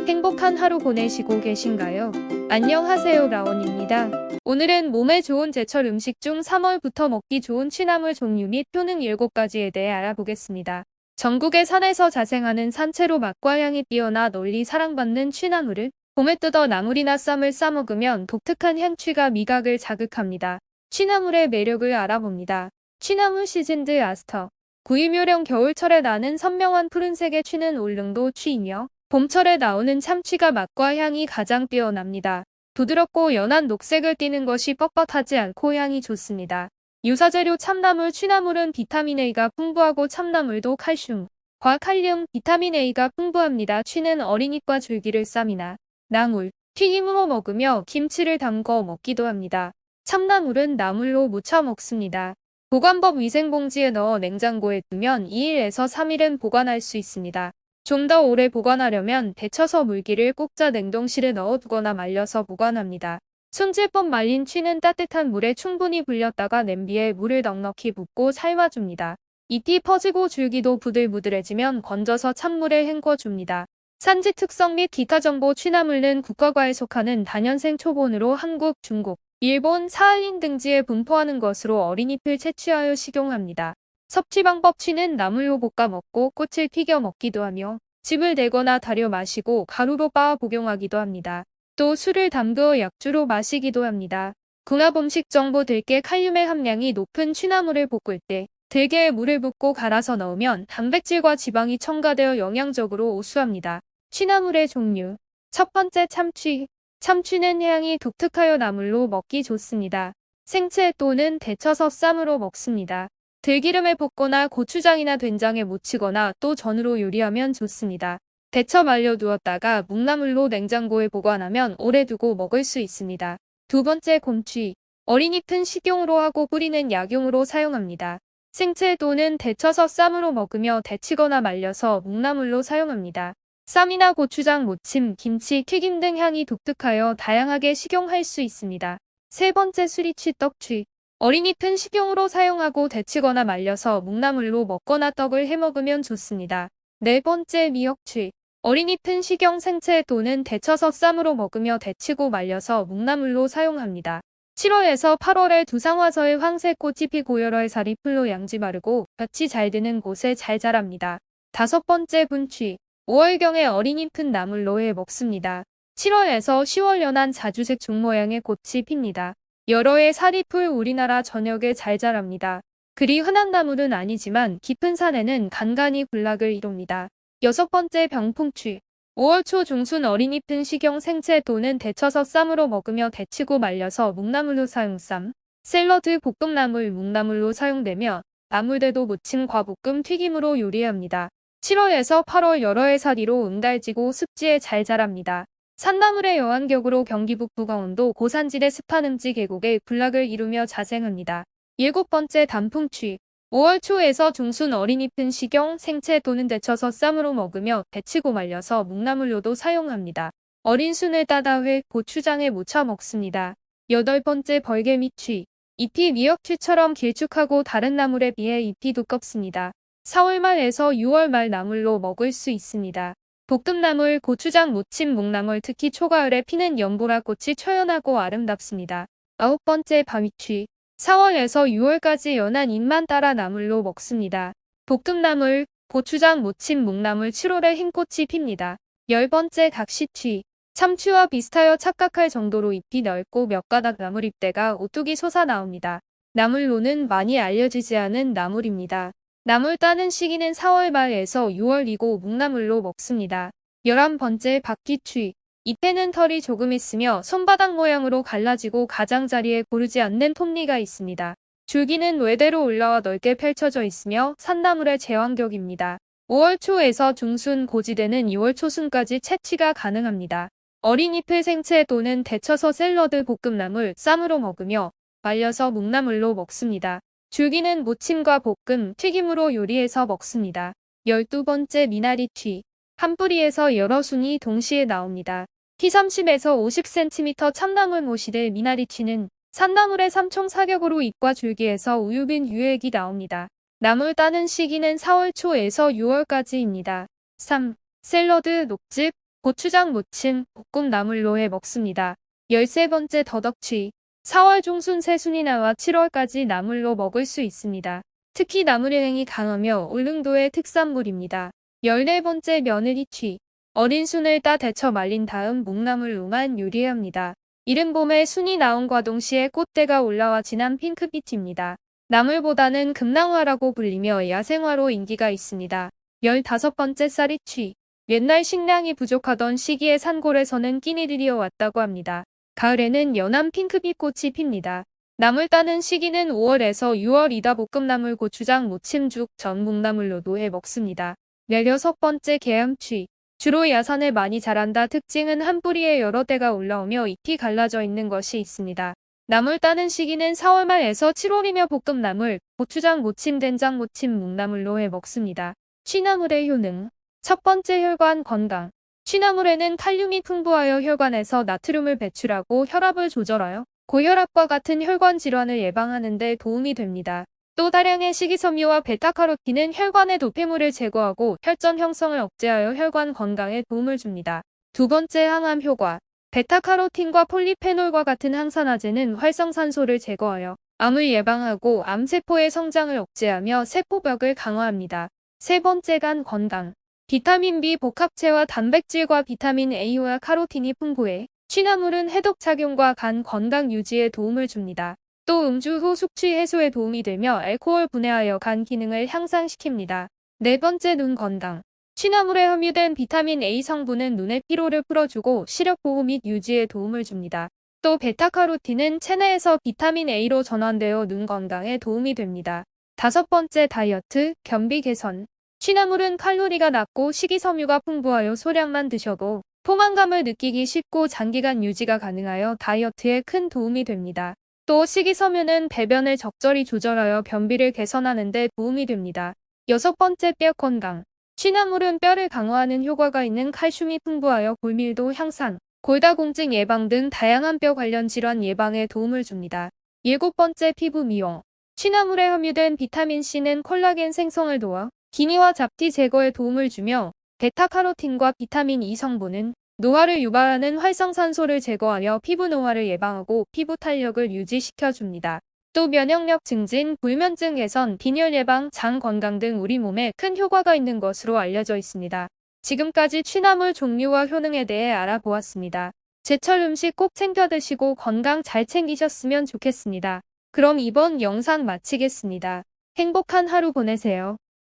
행복한 하루 보내시고 계신가요? 안녕하세요, 라온입니다. 오늘은 몸에 좋은 제철 음식 중 3월부터 먹기 좋은 취나물 종류 및 효능 7가지에 대해 알아보겠습니다. 전국의 산에서 자생하는 산채로 맛과 향이 뛰어나 널리 사랑받는 취나물을 봄에 뜯어 나물이나 쌈을 싸먹으면 독특한 향취가 미각을 자극합니다. 취나물의 매력을 알아봅니다. 취나물 시즌드 아스터 구이묘령 겨울철에 나는 선명한 푸른색의 취는 울릉도 취이며 봄철에 나오는 참취가 맛과 향이 가장 뛰어납니다. 부드럽고 연한 녹색을 띠는 것이 뻣뻣하지 않고 향이 좋습니다. 유사재료 참나물 취나물은 비타민 A가 풍부하고 참나물도 칼슘, 과 칼륨, 비타민 A가 풍부합니다. 취는 어린잎과 줄기를 쌈이나 나물, 튀김으로 먹으며 김치를 담궈 먹기도 합니다. 참나물은 나물로 무쳐 먹습니다. 보관법 위생봉지에 넣어 냉장고에 두면 2일에서 3일은 보관할 수 있습니다. 좀 더 오래 보관하려면 데쳐서 물기를 꼭자 냉동실에 넣어두거나 말려서 보관합니다. 손질법 말린 취는 따뜻한 물에 충분히 불렸다가 냄비에 물을 넉넉히 붓고 삶아줍니다. 잎이 퍼지고 줄기도 부들부들해지면 건져서 찬물에 헹궈줍니다. 산지 특성 및 기타 정보 취나물은 국화과에 속하는 다년생 초본으로 한국, 중국, 일본, 사할린 등지에 분포하는 것으로 어린잎을 채취하여 식용합니다. 섭취 방법 취는 나물로 볶아 먹고 꽃을 튀겨 먹기도 하며 즙을 내거나 달여 마시고 가루로 빻아 복용하기도 합니다. 또 술을 담그어 약주로 마시기도 합니다. 궁합 음식 정보 들깨 칼륨의 함량이 높은 취나물을 볶을 때 들깨에 물을 붓고 갈아서 넣으면 단백질과 지방이 첨가되어 영양적으로 우수합니다. 취나물의 종류 첫 번째 참취 참취는 향이 독특하여 나물로 먹기 좋습니다. 생채 또는 데쳐서 쌈으로 먹습니다. 들기름에 볶거나 고추장이나 된장에 무치거나 또 전으로 요리하면 좋습니다. 데쳐 말려 두었다가 묵나물로 냉장고에 보관하면 오래 두고 먹을 수 있습니다. 두 번째 곰취 어린잎은 식용으로 하고 뿌리는 약용으로 사용합니다. 생채 또는 데쳐서 쌈으로 먹으며 데치거나 말려서 묵나물로 사용합니다. 쌈이나 고추장 무침, 김치, 튀김 등 향이 독특하여 다양하게 식용할 수 있습니다. 세 번째 수리취 떡취 어린잎은 식용으로 사용하고 데치거나 말려서 묵나물로 먹거나 떡을 해먹으면 좋습니다. 네 번째 미역취 어린잎은 식용 생채 또는 데쳐서 쌈으로 먹으며 데치고 말려서 묵나물로 사용합니다. 7월에서 8월에 두상화서의 황새꽃이 피고 여러 해 살이 풀로 양지 마르고 볕이 잘 드는 곳에 잘 자랍니다. 다섯 번째 분취 5월경에 어린잎은 나물로 해 먹습니다. 7월에서 10월 연한 자주색 종 모양의 꽃이 핍니다. 여러 해 살이 풀 우리나라 전역에 잘 자랍니다. 그리 흔한 나물은 아니지만 깊은 산에는 간간히 군락을 이룹니다. 여섯 번째 병풍취 5월 초 중순 어린잎은 식용 생채 또는 데쳐서 쌈으로 먹으며 데치고 말려서 묵나물로 사용 쌈, 샐러드, 볶음나물, 묵나물로 사용되며 나물대도 무침, 과볶음, 튀김으로 요리합니다. 7월에서 8월 여러 해 살이로 응달지고 습지에 잘 자랍니다. 산나물의 여왕격으로 경기 북부 강원도 고산지대 습한 음지 계곡에 군락을 이루며 자생합니다. 일곱 번째 단풍취 5월 초에서 중순 어린잎은 식용, 생채 또는 데쳐서 쌈으로 먹으며 데치고 말려서 묵나물로도 사용합니다. 어린 순을 따다 회, 고추장에 무쳐 먹습니다. 여덟 번째 벌개미취 잎이 미역취처럼 길쭉하고 다른 나물에 비해 잎이 두껍습니다. 4월 말에서 6월 말 나물로 먹을 수 있습니다. 볶음나물, 고추장 무침, 묵나물 특히 초가을에 피는 연보라꽃이 초연하고 아름답습니다. 아홉 번째 바위취 4월에서 6월까지 연한 잎만 따라 나물로 먹습니다. 볶음나물, 고추장 무침, 묵나물 7월에 흰꽃이 핍니다. 열 번째 각시취 참치와 비슷하여 착각할 정도로 잎이 넓고 몇 가닥 나물 잎대가 오뚜기 솟아 나옵니다. 나물로는 많이 알려지지 않은 나물입니다. 나물 따는 시기는 4월 말에서 6월이고 묵나물로 먹습니다. 11번째 박귀취 잎에는 털이 조금 있으며 손바닥 모양으로 갈라지고 가장자리에 고르지 않는 톱니가 있습니다. 줄기는 외대로 올라와 넓게 펼쳐져 있으며 산나물의 제왕격입니다. 5월 초에서 중순 고지대는 6월 초순까지 채취가 가능합니다. 어린 잎을 생채 또는 데쳐서 샐러드, 볶음나물, 쌈으로 먹으며 말려서 묵나물로 먹습니다. 줄기는 무침과 볶음, 튀김으로 요리해서 먹습니다. 12번째 미나리취 한 뿌리에서 여러 순이 동시에 나옵니다. 키 30에서 50cm 참나물 모시대 미나리취는 산나물의 삼총 사격으로 잎과 줄기에서 우유빈 유액이 나옵니다. 나물 따는 시기는 4월 초에서 6월까지입니다. 3. 샐러드, 녹즙, 고추장 무침, 볶음 나물로 해 먹습니다. 13번째 더덕취. 4월 중순 새순이 나와 7월까지 나물로 먹을 수 있습니다. 특히 나물의 행이 강하며 울릉도의 특산물입니다. 14번째 며느리취. 어린 순을 따 데쳐 말린 다음 묵나물로만 요리합니다. 이른 봄에 순이 나온과 동시에 꽃대가 올라와 진한 핑크빛입니다. 나물보다는 금낭화라고 불리며 야생화로 인기가 있습니다. 15번째 쌀이취. 옛날 식량이 부족하던 시기에 산골에서는 끼니 들여 왔다고 합니다. 가을에는 연한 핑크빛 꽃이 핍니다. 나물 따는 시기는 5월에서 6월이다. 볶음나물, 고추장, 무침죽, 전 묵나물로도 해 먹습니다. 16번째 계양취. 주로 야산에 많이 자란다. 특징은 한 뿌리에 여러 대가 올라오며 잎이 갈라져 있는 것이 있습니다. 나물 따는 시기는 4월 말에서 7월이며 볶음나물, 고추장, 무침, 된장, 무침, 묵나물로 해 먹습니다. 취나물의 효능. 첫 번째 혈관 건강. 취나물에는 칼륨이 풍부하여 혈관에서 나트륨을 배출하고 혈압을 조절하여 고혈압과 같은 혈관 질환을 예방하는 데 도움이 됩니다. 또 다량의 식이섬유와 베타카로틴은 혈관의 노폐물을 제거하고 혈전 형성을 억제하여 혈관 건강에 도움을 줍니다. 두 번째 항암 효과. 베타카로틴과 폴리페놀과 같은 항산화제는 활성산소를 제거하여 암을 예방하고 암세포의 성장을 억제하며 세포벽을 강화합니다. 세 번째 간 건강. 비타민 B 복합체와 단백질과 비타민 A와 카로틴이 풍부해 취나물은 해독작용과 간 건강 유지에 도움을 줍니다. 또 음주 후 숙취 해소에 도움이 되며 알코올 분해하여 간 기능을 향상시킵니다. 네 번째 눈 건강. 취나물에 함유된 비타민 A 성분은 눈의 피로를 풀어주고 시력 보호 및 유지에 도움을 줍니다. 또 베타카로틴은 체내에서 비타민 A로 전환되어 눈 건강에 도움이 됩니다. 다섯 번째 다이어트, 변비 개선. 취나물은 칼로리가 낮고 식이섬유가 풍부하여 소량만 드셔도 포만감을 느끼기 쉽고 장기간 유지가 가능하여 다이어트에 큰 도움이 됩니다. 또 식이섬유는 배변을 적절히 조절하여 변비를 개선하는 데 도움이 됩니다. 여섯 번째 뼈 건강. 취나물은 뼈를 강화하는 효과가 있는 칼슘이 풍부하여 골밀도 향상, 골다공증 예방 등 다양한 뼈 관련 질환 예방에 도움을 줍니다. 일곱 번째 피부 미용. 취나물에 함유된 비타민C는 콜라겐 생성을 도와 기미와 잡티 제거에 도움을 주며 베타카로틴과 비타민 E 성분은 노화를 유발하는 활성산소를 제거하여 피부 노화를 예방하고 피부 탄력을 유지시켜줍니다. 또 면역력 증진, 불면증 개선, 빈혈 예방, 장 건강 등 우리 몸에 큰 효과가 있는 것으로 알려져 있습니다. 지금까지 취나물 종류와 효능에 대해 알아보았습니다. 제철 음식 꼭 챙겨 드시고 건강 잘 챙기셨으면 좋겠습니다. 그럼 이번 영상 마치겠습니다. 행복한 하루 보내세요.